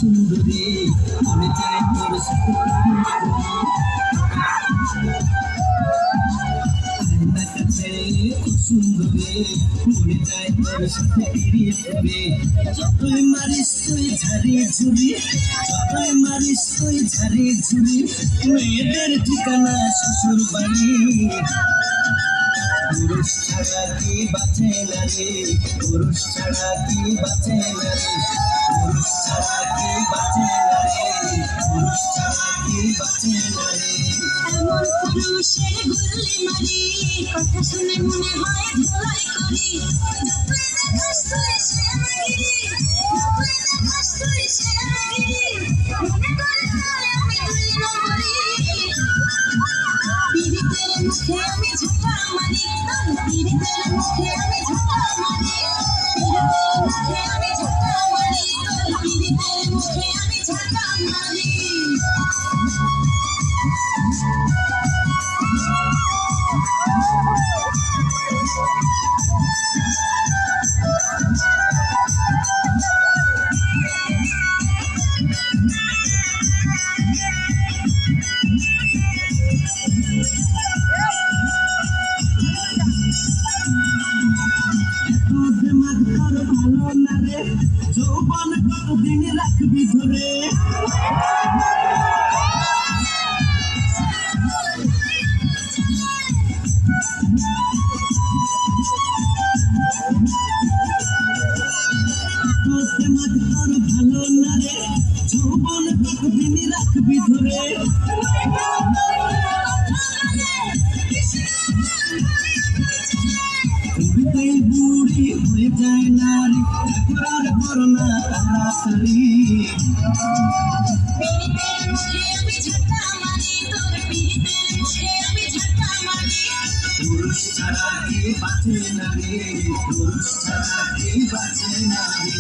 সুন্দরী মনে চায় তোর সাথে সুন্দরী মনে চায় তোর সাথে যতই মারিস তুই ঝাড়ি ঝুড়ি যতই মারিস তুই ঝাড়ি ঝুড়ি মেয়েদের ঠিকানা শ্বশুর বাড়ি পুরুষ ছাড়া কি বাঁচে না রে পুরুষ ছাড়া কি বাঁচে না রে পুরুষ ছাড়া কি বাঁচে না রে পুরুষ ছাড়া কি বাঁচে না রে এমন পুরুষের গুল্লি মারি কথা শুনে মনে হয় ধোলাই করি যতই দেখাস তুই সে আগিরি যতই দেখাস তুই সে আগিরি মনে করে আমি 2 নম্বরি পীড়িতের মুখে আমি ঝাঁটা মারি পীড়িতের মুখে আমি ঝাঁটা মারি পীড়িতের মুখে আমি ঝাঁটা মারি পীড়িতের মুখে আমি ঝাঁটা মারি ভালো না রে যৌবন কতদিন রাখবি ধরে ভালো না রে যৌবন কতদিন রাখবি ধরে বুড়ি হয়ে যায় নারী করার করোনা তাড়াতাড়ি পুরুষ ছাড়া কি বাঁচে না রে পুরুষ ছাড়া কি বাঁচে না রে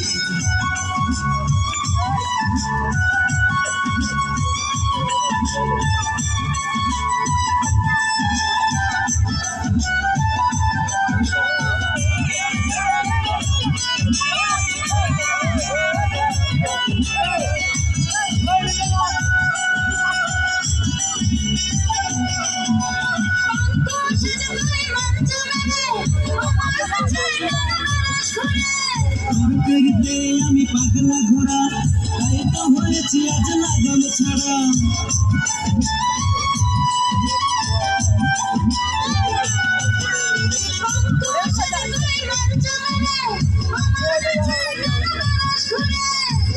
আমি পাগলা ঘোড়া তাই তো হয়েছি আজ লাগাম ছাড়া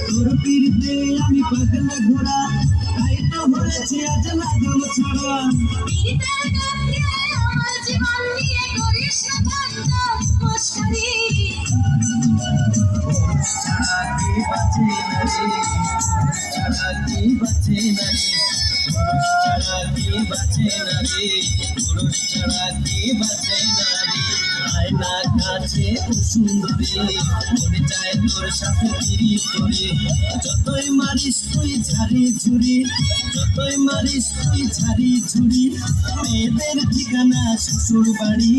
তোর পিড়িতে আমি পাগলা ঘোড়া তাই তো হয়েছি আজ লাগাম ছাড়া ছাড়া কি বাঁচে না রে ছাড়া কি বাঁচে না রে পুরুষ ছাড়া কি বাঁচে না রে পুরুষ ছাড়া কি বাঁচে না রে আয়না কাছে সুন্দরী মনে চায় তোর সাথে ফিরি করে যতই মারিস তুই ঝাড়ি ঝুড়ি যতই মারিস তুই ঝাড়ি ঝুড়ি মেয়েদের ঠিকানা শ্বশুর বাড়ি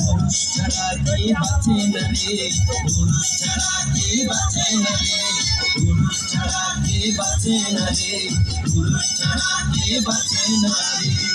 পুরুষ ছাড়া কি বাঁচে না রে পুরুষ ছাড়া কি বাঁচে না রে পুরুষ ছাড়া কি বাঁচে না রে পুরুষ ছাড়া কি বাঁচে না রে